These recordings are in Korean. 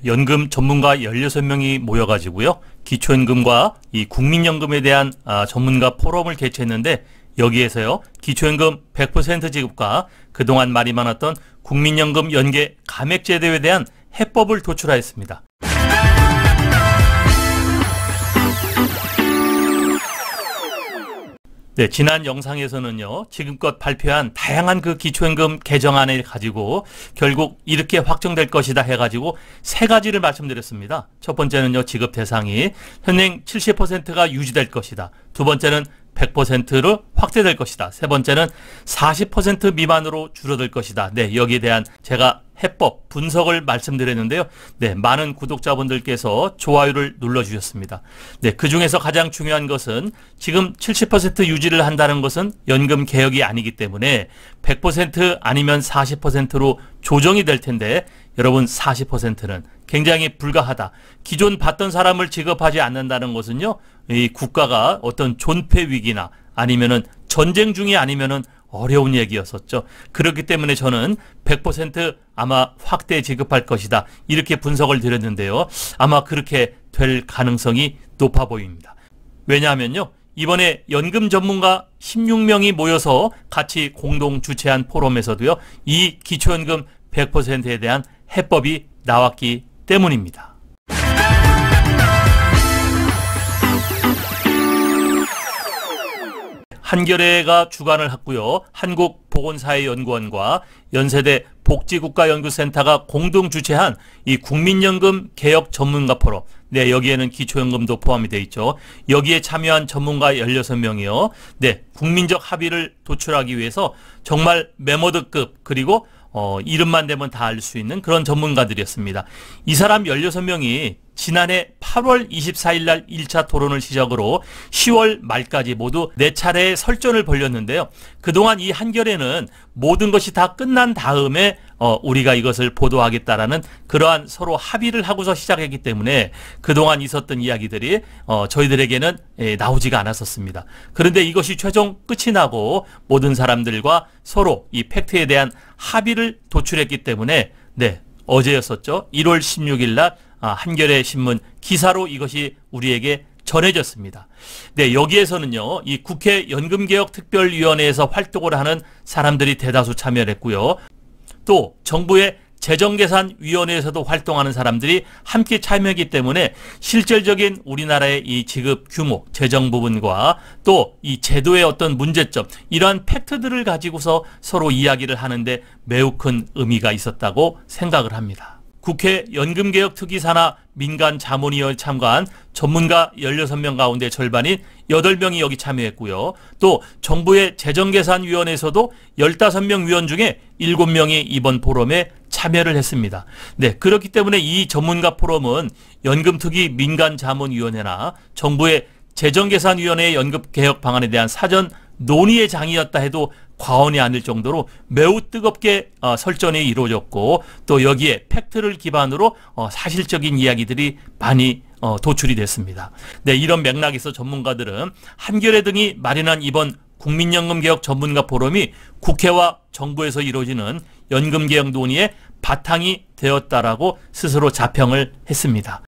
연금 전문가 16명이 모여가지고요. 기초연금과 이 국민연금에 대한 전문가 포럼을 개최했는데 여기에서요. 기초연금 100% 지급과 그동안 말이 많았던 국민연금 연계 감액제도에 대한 해법을 도출하였습니다. 네, 지난 영상에서는요, 지금껏 발표한 다양한 그 기초연금 개정안을 가지고 결국 이렇게 확정될 것이다 해가지고 세 가지를 말씀드렸습니다. 첫 번째는요, 지급 대상이 현행 70%가 유지될 것이다. 두 번째는 100%로 확대될 것이다. 세 번째는 40% 미만으로 줄어들 것이다. 네, 여기에 대한 제가 해법, 분석을 말씀드렸는데요. 네, 많은 구독자분들께서 좋아요를 눌러주셨습니다. 네, 그 중에서 가장 중요한 것은 지금 70% 유지를 한다는 것은 연금 개혁이 아니기 때문에 100% 아니면 40%로 조정이 될 텐데 여러분 40%는 굉장히 불가하다. 기존 받던 사람을 지급하지 않는다는 것은요, 이 국가가 어떤 존폐 위기나 아니면은 전쟁 중이 아니면은 어려운 얘기였었죠. 그렇기 때문에 저는 100% 아마 확대 지급할 것이다. 이렇게 분석을 드렸는데요. 아마 그렇게 될 가능성이 높아 보입니다. 왜냐하면요, 이번에 연금 전문가 16명이 모여서 같이 공동 주최한 포럼에서도요, 이 기초연금 100%에 대한 해법이 나왔기 때문입니다. 한겨레가 주관을 했고요. 한국보건사회연구원과 연세대 복지국가연구센터가 공동 주최한 이 국민연금 개혁 전문가 포럼. 네, 여기에는 기초연금도 포함이 되어 있죠. 여기에 참여한 전문가 16명이요. 네, 국민적 합의를 도출하기 위해서 정말 메모드급 그리고 이름만 대면 다 알 수 있는 그런 전문가들이었습니다. 이 사람 16명이 지난해 8월 24일 날 1차 토론을 시작으로 10월 말까지 모두 4차례의 설전을 벌였는데요. 그동안 이 한겨레는 모든 것이 다 끝난 다음에 우리가 이것을 보도하겠다라는 그러한 서로 합의를 하고서 시작했기 때문에 그동안 있었던 이야기들이 저희들에게는 나오지가 않았었습니다. 그런데 이것이 최종 끝이 나고 모든 사람들과 서로 이 팩트에 대한 합의를 도출했기 때문에 네, 어제였었죠. 1월 16일 날 한겨레 신문 기사로 이것이 우리에게 전해졌습니다. 네, 여기에서는요, 이 국회 연금개혁특별위원회에서 활동을 하는 사람들이 대다수 참여를 했고요. 또 정부의 재정계산위원회에서도 활동하는 사람들이 함께 참여했기 때문에 실질적인 우리나라의 이 지급 규모, 재정 부분과 또 이 제도의 어떤 문제점, 이러한 팩트들을 가지고서 서로 이야기를 하는데 매우 큰 의미가 있었다고 생각을 합니다. 국회 연금개혁특위산하 민간자문위원회 참가한 전문가 16명 가운데 절반인 8명이 여기 참여했고요. 또 정부의 재정계산위원회에서도 15명 위원 중에 7명이 이번 포럼에 참여를 했습니다. 네, 그렇기 때문에 이 전문가 포럼은 연금특위 민간자문위원회나 정부의 재정계산위원회의 연금개혁 방안에 대한 사전 논의의 장이었다 해도 과언이 아닐 정도로 매우 뜨겁게 설전이 이루어졌고 또 여기에 팩트를 기반으로 사실적인 이야기들이 많이 도출이 됐습니다. 네, 이런 맥락에서 전문가들은 한겨레 등이 마련한 이번 국민연금개혁 전문가 포럼이 국회와 정부에서 이루어지는 연금개혁 논의의 바탕이 되었다라고 스스로 자평을 했습니다.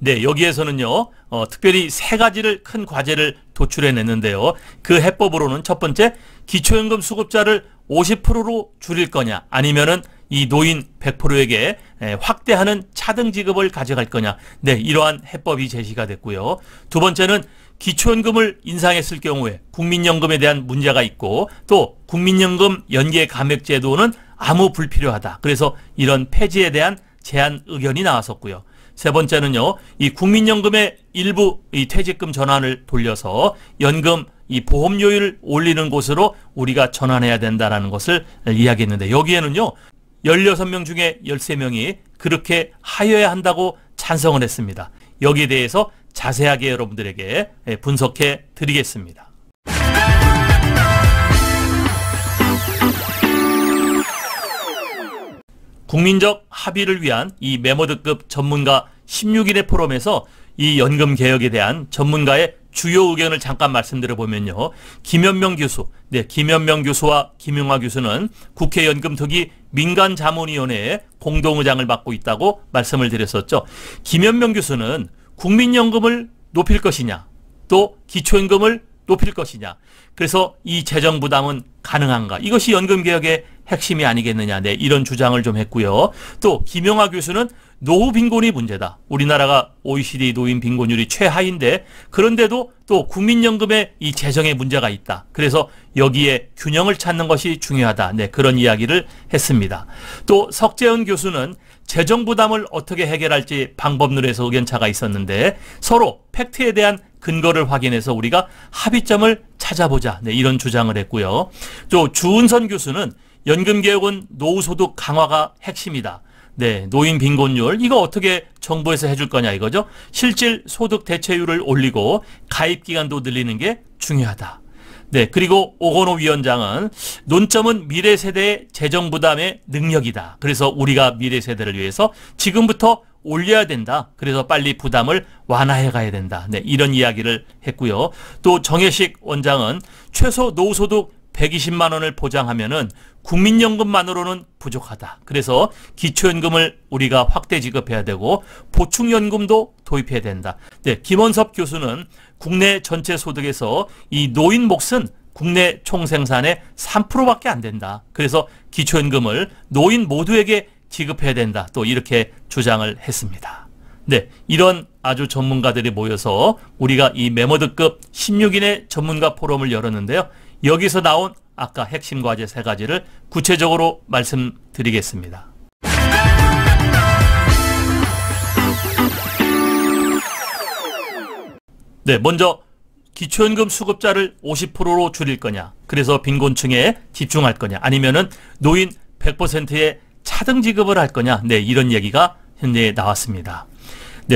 네, 여기에서는요, 특별히 세 가지를 큰 과제를 도출해냈는데요. 그 해법으로는 첫 번째, 기초연금 수급자를 50%로 줄일 거냐, 아니면은 이 노인 100%에게 확대하는 차등 지급을 가져갈 거냐. 네, 이러한 해법이 제시가 됐고요. 두 번째는 기초연금을 인상했을 경우에 국민연금에 대한 문제가 있고 또 국민연금 연계 감액 제도는 아무 불필요하다. 그래서 이런 폐지에 대한 제안 의견이 나왔었고요. 세 번째는요, 이 국민연금의 일부 이 퇴직금 전환을 돌려서 연금 이 보험료율을 올리는 곳으로 우리가 전환해야 된다는 것을 이야기했는데 여기에는요, 16명 중에 13명이 그렇게 하여야 한다고 찬성을 했습니다. 여기에 대해서 자세하게 여러분들에게 분석해 드리겠습니다. 국민적 합의를 위한 이 메모드급 전문가 16일의 포럼에서 이 연금 개혁에 대한 전문가의 주요 의견을 잠깐 말씀드려 보면요. 김현명 교수, 김현명 교수와 김용하 교수는 국회 연금특위 민간자문위원회의 공동의장을 맡고 있다고 말씀을 드렸었죠. 김현명 교수는 국민연금을 높일 것이냐, 또 기초연금을 높일 것이냐, 그래서 이 재정 부담은 가능한가, 이것이 연금개혁의 핵심이 아니겠느냐, 이런 주장을 좀 했고요. 또 김용하 교수는 노후 빈곤이 문제다. 우리나라가 OECD 노인 빈곤율이 최하인데, 그런데도 또 국민연금에 이 재정에 문제가 있다. 그래서 여기에 균형을 찾는 것이 중요하다. 그런 이야기를 했습니다. 또 석재현 교수는 재정 부담을 어떻게 해결할지 방법론에서 의견차가 있었는데, 서로 팩트에 대한 근거를 확인해서 우리가 합의점을 찾아보자. 이런 주장을 했고요. 또 주은선 교수는 연금개혁은 노후소득 강화가 핵심이다. 노인 빈곤율, 이거 어떻게 정부에서 해줄 거냐 이거죠. 실질 소득 대체율을 올리고 가입기간도 늘리는 게 중요하다. 그리고 오건호 위원장은 논점은 미래 세대의 재정 부담의 능력이다. 그래서 우리가 미래 세대를 위해서 지금부터 올려야 된다. 그래서 빨리 부담을 완화해 가야 된다. 이런 이야기를 했고요. 또 정혜식 원장은 최소 노후소득 120만 원을 보장하면은 국민연금만으로는 부족하다. 그래서 기초연금을 우리가 확대 지급해야 되고 보충연금도 도입해야 된다. 김원섭 교수는 국내 전체 소득에서 이 노인 몫은 국내 총생산의 3%밖에 안 된다. 그래서 기초연금을 노인 모두에게 지급해야 된다. 또 이렇게 주장을 했습니다. 이런 아주 전문가들이 모여서 우리가 이 메모드급 16인의 전문가 포럼을 열었는데요. 여기서 나온 아까 핵심 과제 3가지를 구체적으로 말씀드리겠습니다. 먼저 기초연금 수급자를 50%로 줄일 거냐, 그래서 빈곤층에 집중할 거냐, 아니면은 노인 100%의 차등 지급을 할 거냐, 이런 얘기가 현재 나왔습니다.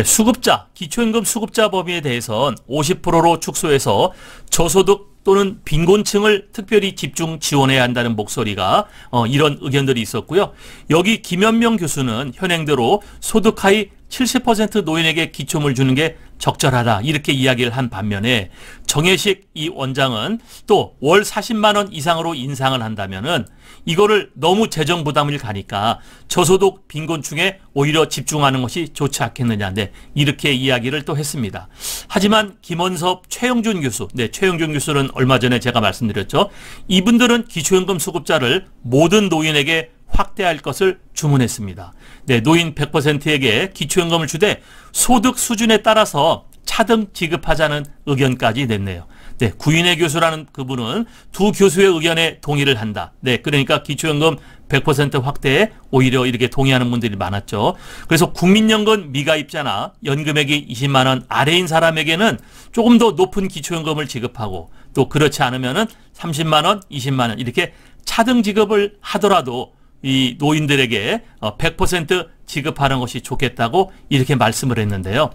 수급자, 기초연금 수급자 범위에 대해선 50%로 축소해서 저소득 또는 빈곤층을 특별히 집중 지원해야 한다는 목소리가 이런 의견들이 있었고요. 여기 김현명 교수는 현행대로 소득 하위 70% 노인에게 기초를 주는 게 적절하다, 이렇게 이야기를 한 반면에 정혜식 이 원장은 또 월 40만 원 이상으로 인상을 한다면은 이거를 너무 재정 부담을 가니까 저소득 빈곤층에 오히려 집중하는 것이 좋지 않겠느냐, 이렇게 이야기를 또 했습니다. 하지만 김원섭, 최영준 교수, 최영준 교수는 얼마 전에 제가 말씀드렸죠. 이분들은 기초연금 수급자를 모든 노인에게 확대할 것을 주문했습니다. 노인 100%에게 기초연금을 주되 소득 수준에 따라서 차등 지급하자는 의견까지 냈네요. 구인혜 교수라는 그분은 두 교수의 의견에 동의를 한다. 그러니까 기초연금 100% 확대에 오히려 이렇게 동의하는 분들이 많았죠. 그래서 국민연금 미가입자나 연금액이 20만 원 아래인 사람에게는 조금 더 높은 기초연금을 지급하고, 또 그렇지 않으면은 30만 원, 20만 원 이렇게 차등 지급을 하더라도 이 노인들에게 100% 지급하는 것이 좋겠다고 이렇게 말씀을 했는데요.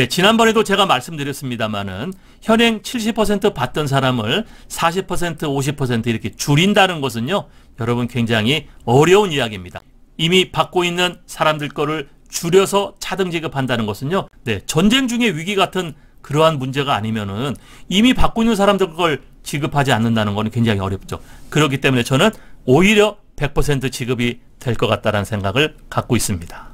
지난번에도 제가 말씀드렸습니다만은 현행 70% 받던 사람을 40%, 50% 이렇게 줄인다는 것은요, 여러분 굉장히 어려운 이야기입니다. 이미 받고 있는 사람들 거를 줄여서 차등 지급한다는 것은요, 전쟁 중의 위기 같은 그러한 문제가 아니면은 이미 받고 있는 사람들 걸 지급하지 않는다는 것은 굉장히 어렵죠. 그렇기 때문에 저는 오히려 100% 지급이 될 것 같다는 생각을 갖고 있습니다.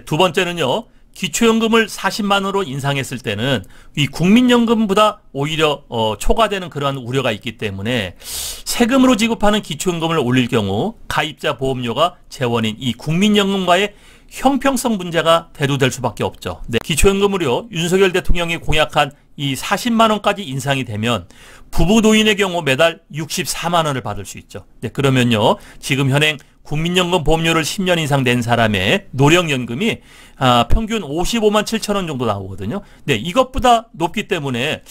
두 번째는요. 기초연금을 40만 원으로 인상했을 때는 이 국민연금보다 오히려 초과되는 그러한 우려가 있기 때문에 세금으로 지급하는 기초연금을 올릴 경우 가입자 보험료가 재원인 이 국민연금과의 형평성 문제가 대두될 수밖에 없죠. 기초연금으로 윤석열 대통령이 공약한 이 40만 원까지 인상이 되면 부부 노인의 경우 매달 64만 원을 받을 수 있죠. 그러면요, 지금 현행 국민연금 보험료를 10년 이상 낸 사람의 노령연금이 평균 55만 7천 원 정도 나오거든요. 이것보다 높기 때문에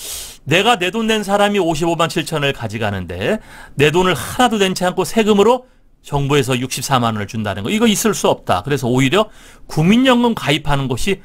내가 내 돈 낸 사람이 55만 7천 원을 가져가는데 내 돈을 하나도 낸지 않고 세금으로 정부에서 64만 원을 준다는 거, 이거 있을 수 없다. 그래서 오히려 국민연금 가입하는 것이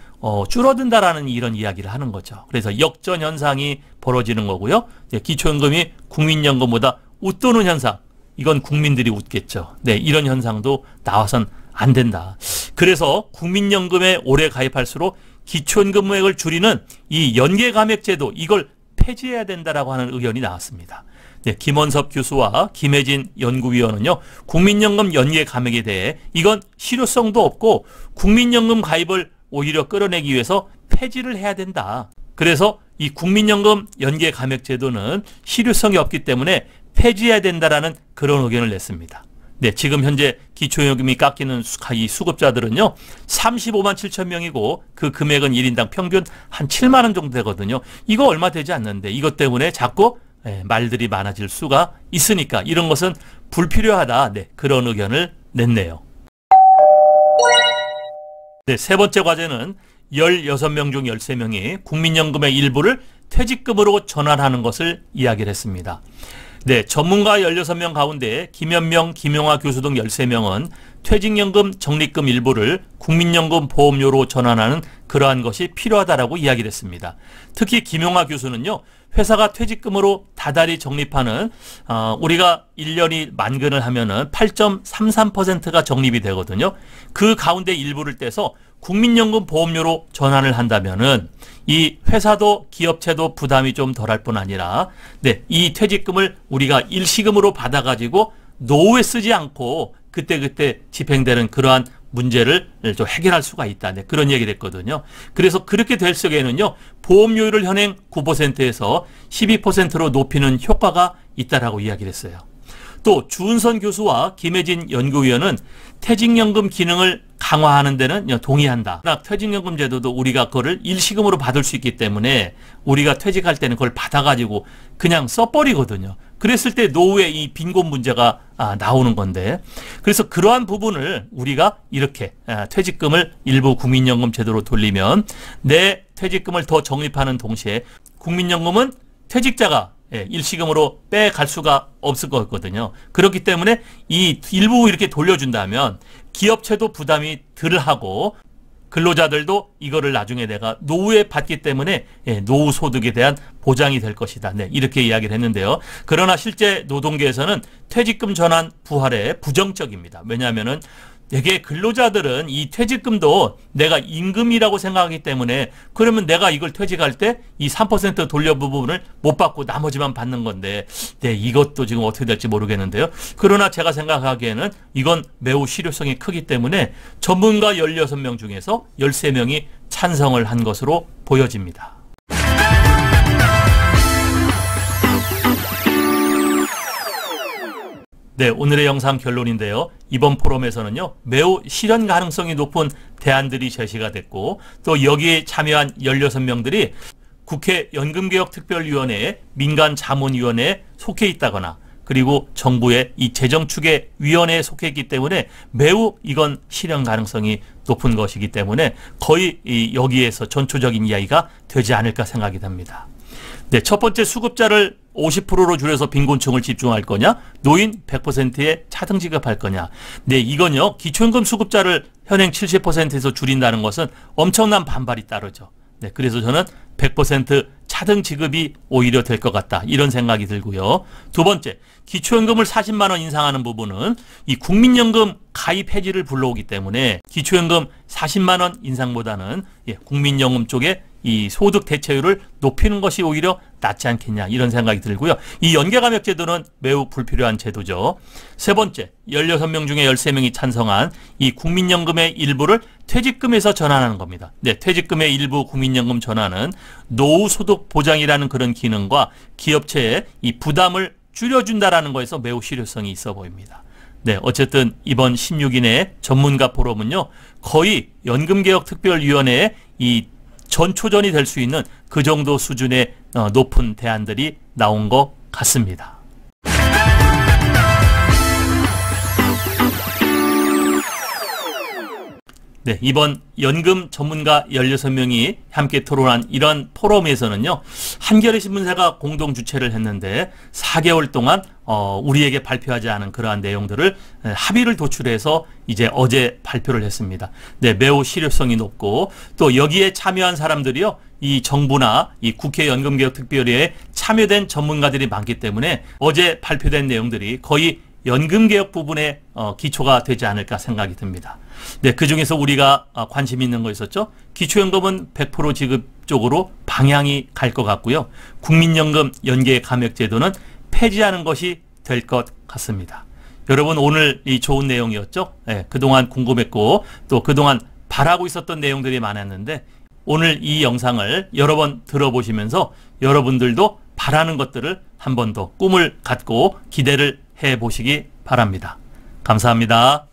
줄어든다라는 이런 이야기를 하는 거죠. 그래서 역전 현상이 벌어지는 거고요. 기초연금이 국민연금보다 웃도는 현상, 이건 국민들이 웃겠죠. 이런 현상도 나와선 안 된다. 그래서 국민연금에 오래 가입할수록 기초연금액을 줄이는 이 연계감액제도 이걸 폐지해야 된다라고 하는 의견이 나왔습니다. 네, 김원섭 교수와 김혜진 연구위원은요, 국민연금 연계감액에 대해 이건 실효성도 없고 국민연금 가입을 오히려 끌어내기 위해서 폐지를 해야 된다. 그래서 이 국민연금 연계감액제도는 실효성이 없기 때문에 폐지해야 된다라는 그런 의견을 냈습니다. 네, 지금 현재 기초연금이 깎이는 이 수급자들은요, 35만 7천 명이고 그 금액은 1인당 평균 한 7만 원 정도 되거든요. 이거 얼마 되지 않는데 이것 때문에 자꾸 말들이 많아질 수가 있으니까 이런 것은 불필요하다. 네, 그런 의견을 냈네요. 네, 세 번째 과제는 16명 중 13명이 국민연금의 일부를 퇴직금으로 전환하는 것을 이야기를 했습니다. 네, 전문가 16명 가운데 김현명, 김용화 교수 등 13명은 퇴직연금 적립금 일부를 국민연금 보험료로 전환하는 그러한 것이 필요하다라고 이야기를 했습니다. 특히 김용화 교수는요, 회사가 퇴직금으로 다달이 적립하는 우리가 1년이 만근을 하면은 8.33%가 적립이 되거든요. 그 가운데 일부를 떼서 국민연금 보험료로 전환을 한다면은 이 회사도 기업체도 부담이 좀 덜할 뿐 아니라 네, 이 퇴직금을 우리가 일시금으로 받아가지고 노후에 쓰지 않고 그때그때 집행되는 그러한 문제를 좀 해결할 수가 있다. 네, 그런 얘기를 했거든요. 그래서 그렇게 될 적에는요, 보험료율을 현행 9%에서 12%로 높이는 효과가 있다라고 이야기를 했어요. 또 주은선 교수와 김혜진 연구위원은 퇴직연금 기능을 강화하는 데는 동의한다. 그러나 퇴직연금 제도도 우리가 그거를 일시금으로 받을 수 있기 때문에 우리가 퇴직할 때는 그걸 받아가지고 그냥 써버리거든요. 그랬을 때 노후에 이 빈곤 문제가 나오는 건데, 그래서 그러한 부분을 우리가 이렇게 퇴직금을 일부 국민연금 제도로 돌리면 내 퇴직금을 더 적립하는 동시에 국민연금은 퇴직자가 일시금으로 빼갈 수가 없을 거거든요. 그렇기 때문에 이 일부 이렇게 돌려준다면 기업체도 부담이 덜 하고 근로자들도 이거를 나중에 내가 노후에 받기 때문에 노후 소득에 대한 보장이 될 것이다. 네, 이렇게 이야기를 했는데요. 그러나 실제 노동계에서는 퇴직금 전환 부활에 부정적입니다. 왜냐하면은 되게 근로자들은 이 퇴직금도 내가 임금이라고 생각하기 때문에 그러면 내가 이걸 퇴직할 때 이 3% 돌려 부분을 못 받고 나머지만 받는 건데, 네, 이것도 지금 어떻게 될지 모르겠는데요. 그러나 제가 생각하기에는 이건 매우 실효성이 크기 때문에 전문가 16명 중에서 13명이 찬성을 한 것으로 보여집니다. 네, 오늘의 영상 결론인데요. 이번 포럼에서는요, 매우 실현 가능성이 높은 대안들이 제시가 됐고, 또 여기에 참여한 16명들이 국회 연금개혁특별위원회에 민간자문위원회에 속해 있다거나 그리고 정부의 이 재정추계위원회에 속해 있기 때문에 매우 이건 실현 가능성이 높은 것이기 때문에 거의 여기에서 전초적인 이야기가 되지 않을까 생각이 됩니다. 네, 첫 번째 수급자를 50%로 줄여서 빈곤층을 집중할 거냐, 노인 100%에 차등 지급할 거냐. 네, 이건요, 기초연금 수급자를 현행 70%에서 줄인다는 것은 엄청난 반발이 따르죠. 네, 그래서 저는 100% 차등 지급이 오히려 될 것 같다, 이런 생각이 들고요. 두 번째, 기초연금을 40만 원 인상하는 부분은 이 국민연금 가입 해지를 불러오기 때문에 기초연금 40만 원 인상보다는 국민연금 쪽에 이 소득 대체율을 높이는 것이 오히려 낫지 않겠냐, 이런 생각이 들고요. 이 연계감액 제도는 매우 불필요한 제도죠. 세 번째, 16명 중에 13명이 찬성한 이 국민연금의 일부를 퇴직금에서 전환하는 겁니다. 네, 퇴직금의 일부 국민연금 전환은 노후 소득 보장이라는 그런 기능과 기업체의 이 부담을 줄여준다라는 거에서 매우 실효성이 있어 보입니다. 네, 어쨌든 이번 16인의 전문가 포럼은요, 거의 연금개혁특별위원회의 이 전초전이 될 수 있는 그 정도 수준의 높은 대안들이 나온 것 같습니다. 네, 이번 연금 전문가 16명이 함께 토론한 이런 포럼에서는요, 한겨레 신문사가 공동 주최를 했는데 4개월 동안 우리에게 발표하지 않은 그러한 내용들을 합의를 도출해서 이제 어제 발표를 했습니다. 네, 매우 실효성이 높고 또 여기에 참여한 사람들이요, 이 정부나 이 국회 연금개혁특별위에 참여된 전문가들이 많기 때문에 어제 발표된 내용들이 거의 연금개혁 부분에 기초가 되지 않을까 생각이 듭니다. 네, 그 중에서 우리가 관심 있는 거 있었죠. 기초연금은 100% 지급 쪽으로 방향이 갈 것 같고요. 국민연금 연계 감액제도는 폐지하는 것이 될 것 같습니다. 여러분 오늘 이 좋은 내용이었죠. 네, 그동안 궁금했고 또 그동안 바라고 있었던 내용들이 많았는데 오늘 이 영상을 여러 번 들어보시면서 여러분들도 바라는 것들을 한 번 더 꿈을 갖고 기대를 해보시기 바랍니다. 감사합니다.